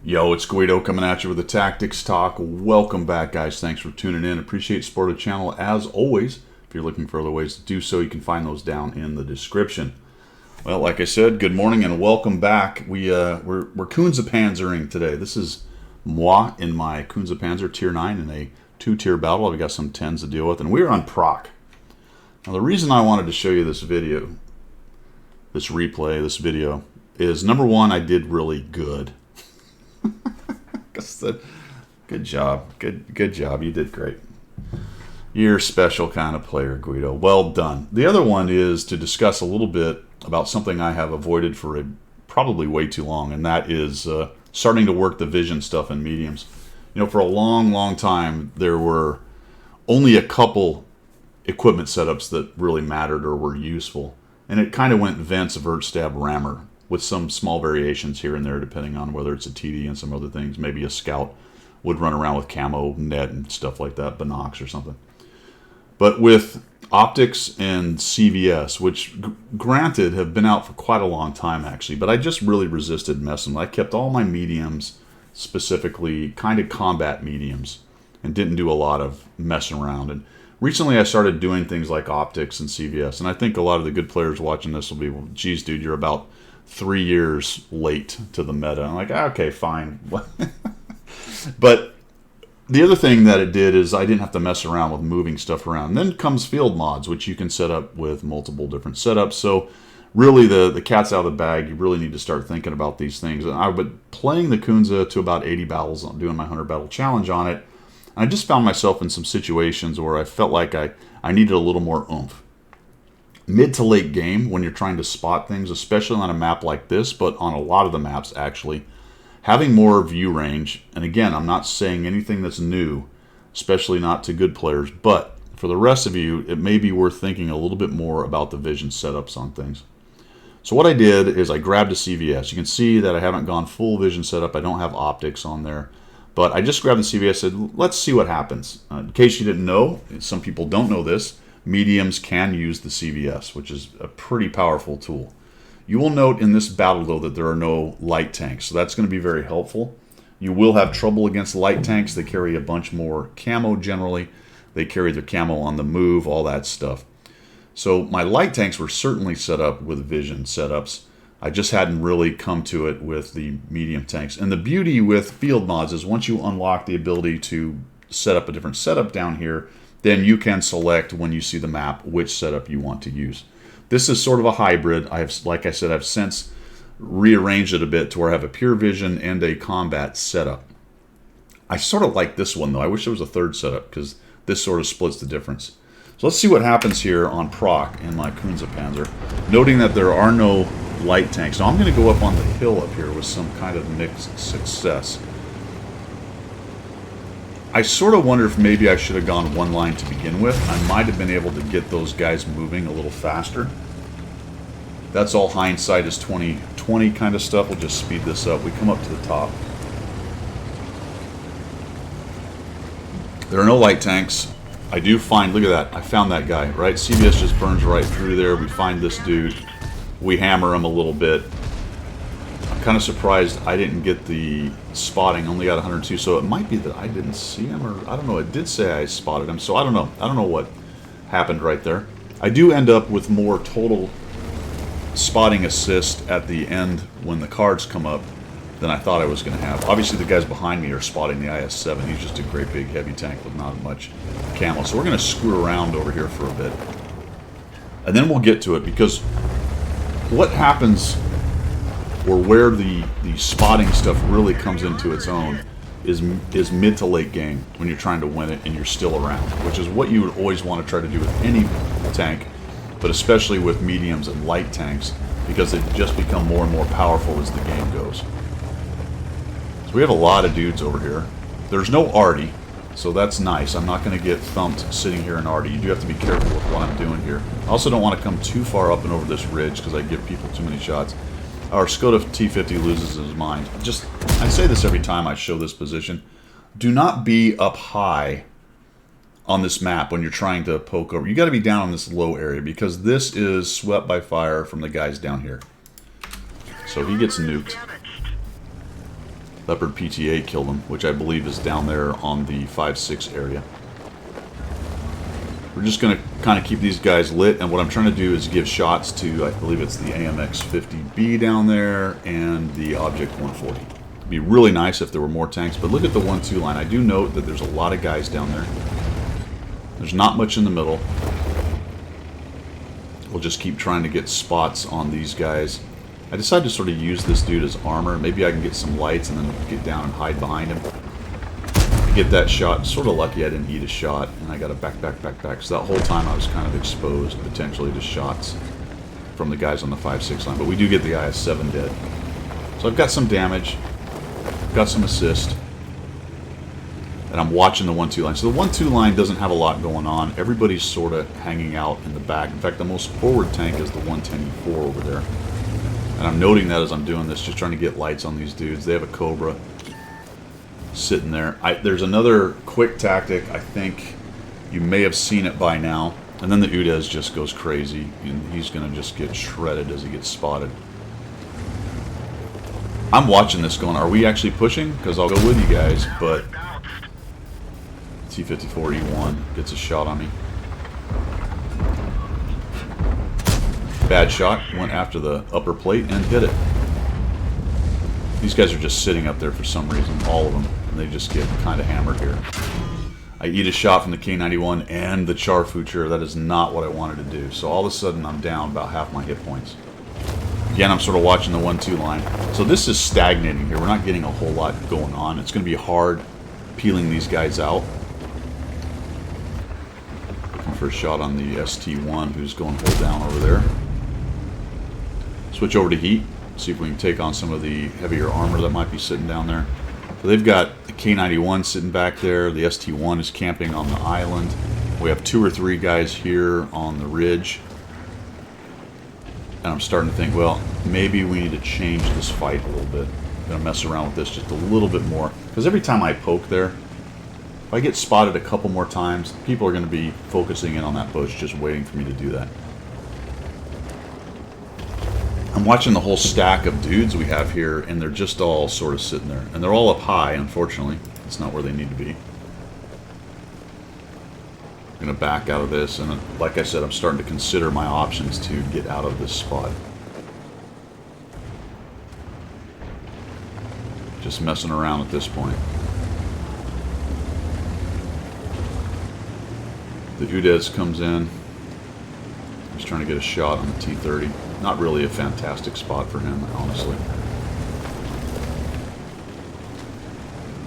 Yo, it's Guido coming at you with the Tactics Talk. Welcome back, guys. Thanks for tuning in. Appreciate support of the channel as always. If you're looking for other ways to do so, you can find those down in the description. Well, like I said, good morning and welcome back. We're Kunze Panzering today. This is moi in my Kunze Panzer Tier 9 in a 2-tier battle. I've got some 10s to deal with, and we're on proc. Now, the reason I wanted to show you this video, this replay, this video, is number one, I did really good. Good job. Good job. You did great. You're a special kind of player, Guido. Well done. The other one is to discuss a little bit about something I have avoided for probably way too long, and that is starting to work the vision stuff in mediums. You know, for a long time, there were only a couple equipment setups that really mattered or were useful, and it kind of went vents, vert, stab, rammer, with some small variations here and there depending on whether it's a TD and some other things. Maybe a scout would run around with camo net and stuff like that, binocs or something. But with optics and CVS, which granted have been out for quite a long time actually, but I just really resisted messing. I kept all my mediums, specifically kind of combat mediums, and didn't do a lot of messing around. And recently I started doing things like optics and CVS, and I think a lot of the good players watching this will be, well, geez, dude, you're about 3 years late to the meta. I'm like, okay, fine. But the other thing that it did is I didn't have to mess around with moving stuff around. And then comes field mods, which you can set up with multiple different setups. So really the cat's out of the bag. You really need to start thinking about these things. And I've been playing the Kunze to about 80 battles, doing my 100 battle challenge on it. And I just found myself in some situations where I felt like I needed a little more oomph. Mid to late game, when you're trying to spot things, especially on a map like this, but on a lot of the maps actually, having more view range, and again, I'm not saying anything that's new, especially not to good players, but for the rest of you, it may be worth thinking a little bit more about the vision setups on things. So what I did is I grabbed a CVS. You can see that I haven't gone full vision setup. I don't have optics on there, but I just grabbed the CVS and said, let's see what happens. In case you didn't know, some people don't know this, mediums can use the CVS, which is a pretty powerful tool. You will note in this battle, though, that there are no light tanks, so that's going to be very helpful. You will have trouble against light tanks. They carry a bunch more camo generally. They carry their camo on the move, all that stuff. So my light tanks were certainly set up with vision setups. I just hadn't really come to it with the medium tanks. And the beauty with field mods is once you unlock the ability to set up a different setup down here, then you can select when you see the map which setup you want to use. This is sort of a hybrid. Like I said, I've since rearranged it a bit to where I have a pure vision and a combat setup. I sort of like this one though. I wish there was a third setup because this sort of splits the difference. So let's see what happens here on proc in my Kunze Panzer. Noting that there are no light tanks. Now I'm going to go up on the hill up here with some kind of mixed success. I sort of wonder if maybe I should have gone one line to begin with. I might have been able to get those guys moving a little faster. That's all hindsight is 20/20 kind of stuff. We'll just speed this up. We come up to the top. There are no light tanks. I do find, look at that, I found that guy, right? CVS just burns right through there. We find this dude. We hammer him a little bit. I'm kind of surprised I didn't get the spotting. Only got 102, so it might be that I didn't see him, or I don't know. It did say I spotted him, so I don't know. I don't know what happened right there. I do end up with more total spotting assist at the end when the cards come up than I thought I was going to have. Obviously, the guys behind me are spotting the IS-7. He's just a great big heavy tank with not much camo. So we're going to screw around over here for a bit, and then we'll get to it, because what happens, or where the spotting stuff really comes into its own, is mid to late game when you're trying to win it and you're still around, which is what you would always want to try to do with any tank, but especially with mediums and light tanks, because they just become more and more powerful as the game goes. So we have a lot of dudes over here. There's no arty, so that's nice. I'm not going to get thumped sitting here in arty. You do have to be careful with what I'm doing here. I also don't want to come too far up and over this ridge because I give people too many shots. Our Skoda T50 loses his mind. I say this every time I show this position. Do not be up high on this map when you're trying to poke over. You got to be down on this low area, because this is swept by fire from the guys down here. So he gets nuked. Leopard PTA killed him, which I believe is down there on the 5-6 area. We're just going to kind of keep these guys lit, and what I'm trying to do is give shots to, I believe it's the AMX 50B down there and the Object 140. It'd be really nice if there were more tanks, but look at the 1-2 line. I do note that there's a lot of guys down there. There's not much in the middle. We'll just keep trying to get spots on these guys. I decided to sort of use this dude as armor. Maybe I can get some lights and then get down and hide behind him. Get that shot. Sort of lucky I didn't eat a shot, and I got to back. So that whole time I was kind of exposed potentially to shots from the guys on the 5-6 line. But we do get the IS-7 dead. So I've got some damage, got some assist, and I'm watching the 1-2 line. So the 1-2 line doesn't have a lot going on. Everybody's sort of hanging out in the back. In fact, the most forward tank is the 110E4 over there. And I'm noting that as I'm doing this, just trying to get lights on these dudes. They have a Cobra sitting there. There's another quick tactic. I think you may have seen it by now. And then the Udez just goes crazy, and he's going to just get shredded as he gets spotted. I'm watching this going, are we actually pushing? Because I'll go with you guys, but T-54E1 gets a shot on me. Bad shot, went after the upper plate and hit it. These guys are just sitting up there for some reason, all of them, and they just get kind of hammered here. I eat a shot from the K91 and the Charfucher. That is not what I wanted to do. So all of a sudden I'm down about half my hit points. Again, I'm sort of watching the 1-2 line. So this is stagnating here. We're not getting a whole lot going on. It's going to be hard peeling these guys out. Looking for a shot on the ST1 who's going hold down over there. Switch over to heat. See if we can take on some of the heavier armor that might be sitting down there. So they've got the K91 sitting back there. The ST1 is camping on the island. We have 2 or 3 guys here on the ridge. And I'm starting to think, well, maybe we need to change this fight a little bit. I'm going to mess around with this just a little bit more. Because every time I poke there, if I get spotted a couple more times, people are going to be focusing in on that bush, just waiting for me to do that. I'm watching the whole stack of dudes we have here, and they're just all sort of sitting there. And they're all up high, unfortunately. It's not where they need to be. I'm going to back out of this, and like I said, I'm starting to consider my options to get out of this spot. Just messing around at this point. The Udez comes in. Just trying to get a shot on the T-30. Not really a fantastic spot for him, honestly.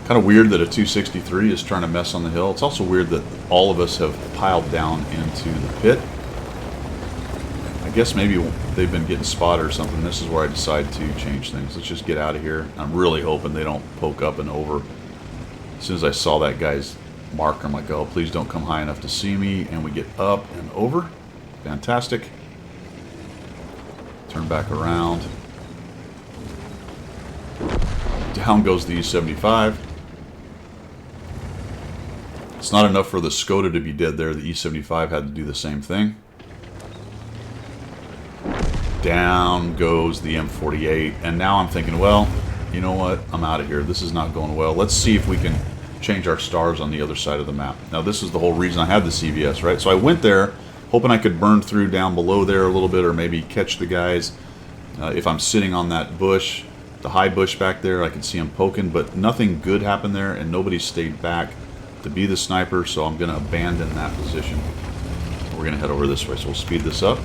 Kind of weird that a 263 is trying to mess on the hill. It's also weird that all of us have piled down into the pit. I guess maybe they've been getting spotted or something. This is where I decide to change things. Let's just get out of here. I'm really hoping they don't poke up and over. As soon as I saw that guy's marker, I'm like, oh, please don't come high enough to see me. And we get up and over. Fantastic. Turn back around. Down goes the E-75. It's not enough for the Skoda to be dead there. The E-75 had to do the same thing. Down goes the M48. And now I'm thinking, well, you know what? I'm out of here. This is not going well. Let's see if we can change our stars on the other side of the map. Now, this is the whole reason I had the CVS, right? So I went there hoping I could burn through down below there a little bit, or maybe catch the guys. If I'm sitting on that bush, the high bush back there, I can see them poking, but nothing good happened there, and nobody stayed back to be the sniper, so I'm going to abandon that position. We're going to head over this way, so we'll speed this up.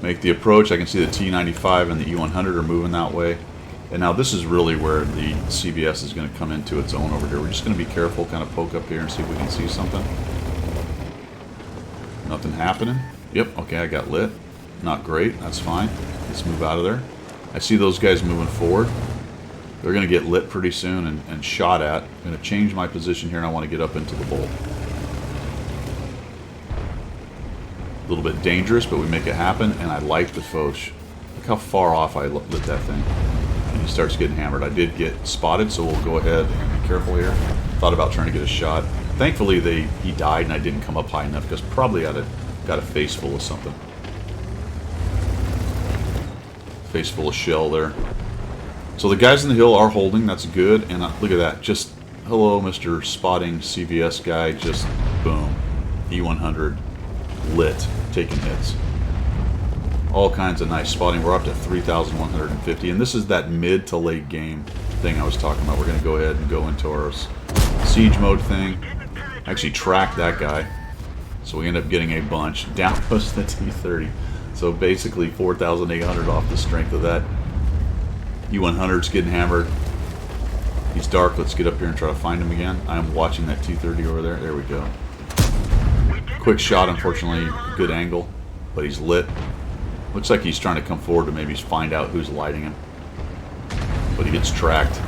Make the approach. I can see the T-95 and the E-100 are moving that way. And now this is really where the CBS is going to come into its own over here. We're just going to be careful, kind of poke up here and see if we can see something. Nothing happening. Yep, okay, I got lit. Not great, that's fine. Let's move out of there. I see those guys moving forward. They're going to get lit pretty soon and shot at. I'm going to change my position here, and I want to get up into the bowl. A little bit dangerous, but we make it happen, and I like the Foch. Look how far off I lit that thing. And he starts getting hammered. I did get spotted, so we'll go ahead and be careful here. Thought about trying to get a shot. Thankfully, he died, and I didn't come up high enough, because probably I'd have got a face full of something. Face full of shell there. So the guys in the hill are holding. That's good. And look at that. Just, hello, Mr. Spotting CVS guy. Just, boom. E100 lit. Taking hits. All kinds of nice spotting. We're up to 3,150. And this is that mid to late game thing I was talking about. We're going to go ahead and go into our siege mode thing. Actually track that guy. So we end up getting a bunch. Down goes the T-30. So basically 4,800 off the strength of that. E100's getting hammered. He's dark. Let's get up here and try to find him again. I'm watching that T-30 over there. There we go. Quick shot, unfortunately. Good angle. But he's lit. Looks like he's trying to come forward to maybe find out who's lighting him. But he gets tracked.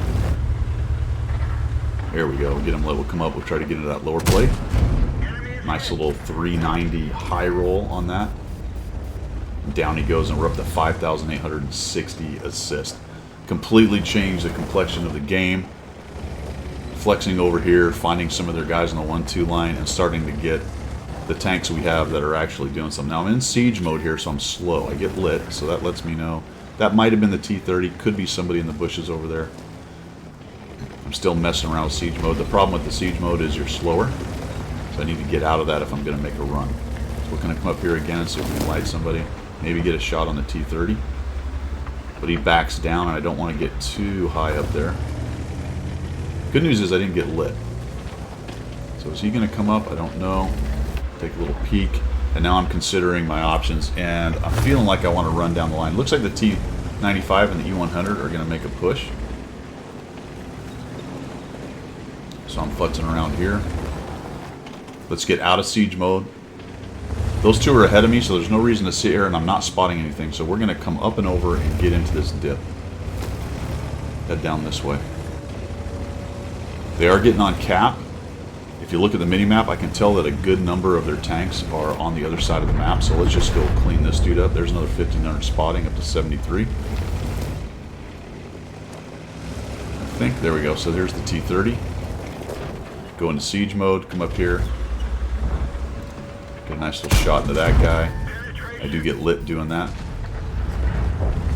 There we go. We'll get him lit. We'll come up. We'll try to get into that lower plate. Nice little 390 high roll on that. Down he goes, and we're up to 5,860 assist. Completely changed the complexion of the game. Flexing over here, finding some of their guys on the 1-2 line, and starting to get the tanks we have that are actually doing something. Now I'm in siege mode here, so I'm slow. I get lit, so that lets me know. That might have been the T-30. Could be somebody in the bushes over there. I'm still messing around with siege mode. The problem with the siege mode is you're slower. So I need to get out of that if I'm going to make a run. So we're going to come up here again and see if we can light somebody. Maybe get a shot on the T-30. But he backs down, and I don't want to get too high up there. Good news is I didn't get lit. So is he going to come up? I don't know. Take a little peek. And now I'm considering my options, and I'm feeling like I want to run down the line. Looks like the T-95 and the E-100 are going to make a push. So I'm futzing around here. Let's get out of siege mode. Those two are ahead of me, so there's no reason to sit here, and I'm not spotting anything. So we're going to come up and over and get into this dip. Head down this way. They are getting on cap. If you look at the mini-map, I can tell that a good number of their tanks are on the other side of the map. So let's just go clean this dude up. There's another 1,500 spotting, up to 73. I think. There we go. So there's the T-30. Go into siege mode. Come up here. Get a nice little shot into that guy. I do get lit doing that.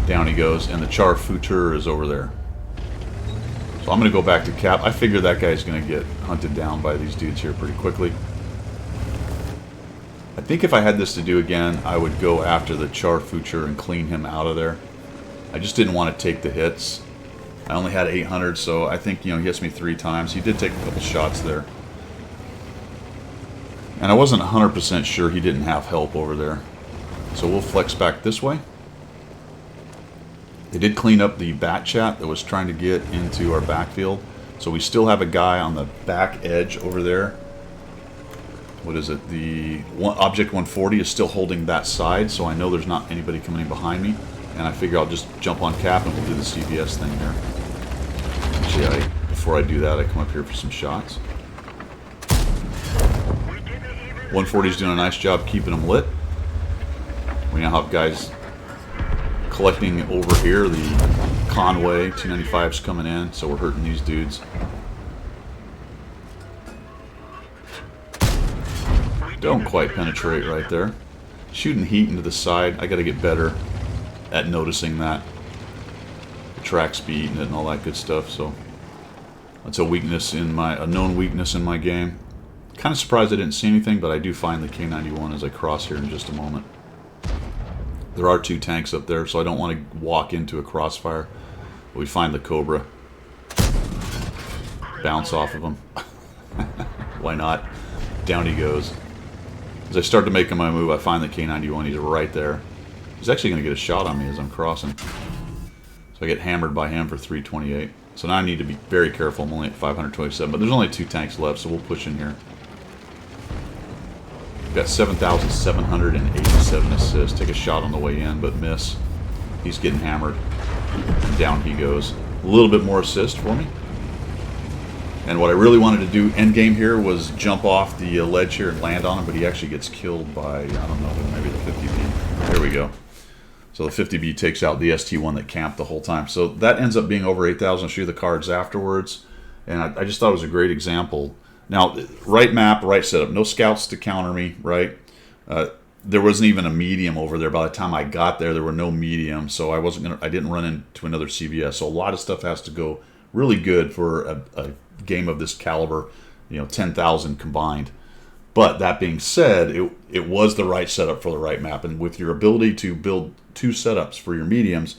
Down he goes. And the Char Futur is over there. So I'm going to go back to cap. I figure that guy's going to get hunted down by these dudes here pretty quickly. I think if I had this to do again, I would go after the Char Futur and clean him out of there. I just didn't want to take the hits. I only had 800, so I think, you know, he hits me 3 times. He did take a couple shots there. And I wasn't 100% sure he didn't have help over there. So we'll flex back this way. They did clean up the bat chat that was trying to get into our backfield. So we still have a guy on the back edge over there. What is it? The Object 140 is still holding that side, so I know there's not anybody coming in behind me. And I figure I'll just jump on cap and we'll do the CBS thing here. Actually, before I do that, I come up here for some shots. 140 is doing a nice job keeping them lit. We now have guys collecting over here. The Conway 295's coming in, so we're hurting these dudes. Don't quite penetrate right there. Shooting heat into the side. I got to get better at noticing that. The track's be eating it and all that good stuff. So that's a weakness in a known weakness in my game. Kind of surprised I didn't see anything, but I do find the K91 as I cross here in just a moment. There are 2 tanks up there, so I don't want to walk into a crossfire. We find the Cobra. Bounce off of him. Why not? Down he goes. As I start to make my move, I find the K91. He's right there. He's actually going to get a shot on me as I'm crossing. So I get hammered by him for 328. So now I need to be very careful. I'm only at 527, but there's only 2 tanks left, so we'll push in here. We've got 7,787 assists. Take a shot on the way in, but miss. He's getting hammered. And down he goes. A little bit more assist for me. And what I really wanted to do end game here was jump off the ledge here and land on him, but he actually gets killed by, I don't know, maybe the 50B. There we go. So the 50B takes out the ST1 that camped the whole time. So that ends up being over 8,000. I'll show you the cards afterwards. And I just thought it was a great example. Now, right map, right setup. No scouts to counter me, right? there wasn't even a medium over there. By the time I got there were no medium, so I didn't run into another CVS. So a lot of stuff has to go really good for a game of this caliber, 10,000 combined. But that being said, it was the right setup for the right map. And with your ability to build 2 setups for your mediums,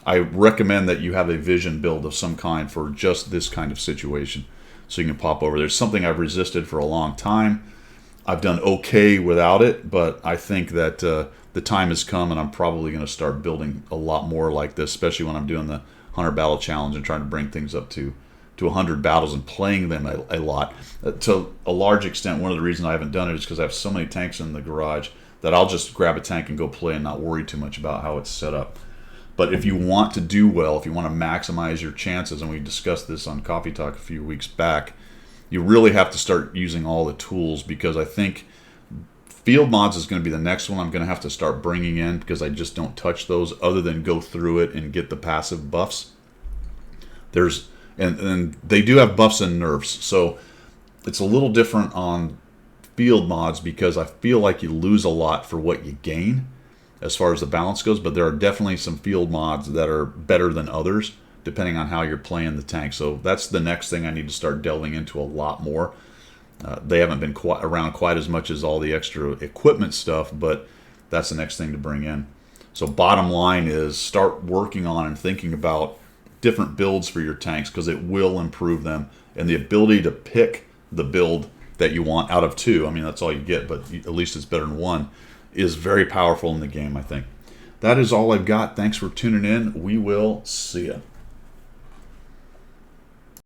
I recommend that you have a vision build of some kind for just this kind of situation. So you can pop over. There's something I've resisted for a long time. I've done okay without it, but I think that the time has come, and I'm probably going to start building a lot more like this, especially when I'm doing the 100 Battle Challenge and trying to bring things up to 100 battles and playing them a lot. To a large extent, one of the reasons I haven't done it is because I have so many tanks in the garage that I'll just grab a tank and go play and not worry too much about how it's set up. But if you want to do well, if you want to maximize your chances, and we discussed this on Coffee Talk a few weeks back, you really have to start using all the tools, because I think field mods is going to be the next one I'm going to have to start bringing in, because I just don't touch those other than go through it and get the passive buffs. And they do have buffs and nerfs, so it's a little different on field mods, because I feel like you lose a lot for what you gain as far as the balance goes, but there are definitely some field mods that are better than others depending on how you're playing the tank. So that's the next thing I need to start delving into a lot more. They haven't been around quite as much as all the extra equipment stuff, but that's the next thing to bring in. So bottom line is, start working on and thinking about different builds for your tanks, because it will improve them. And the ability to pick the build that you want out of 2, I mean, that's all you get, but at least it's better than 1, is very powerful in the game, I think. That is all I've got. Thanks for tuning in. We will see ya.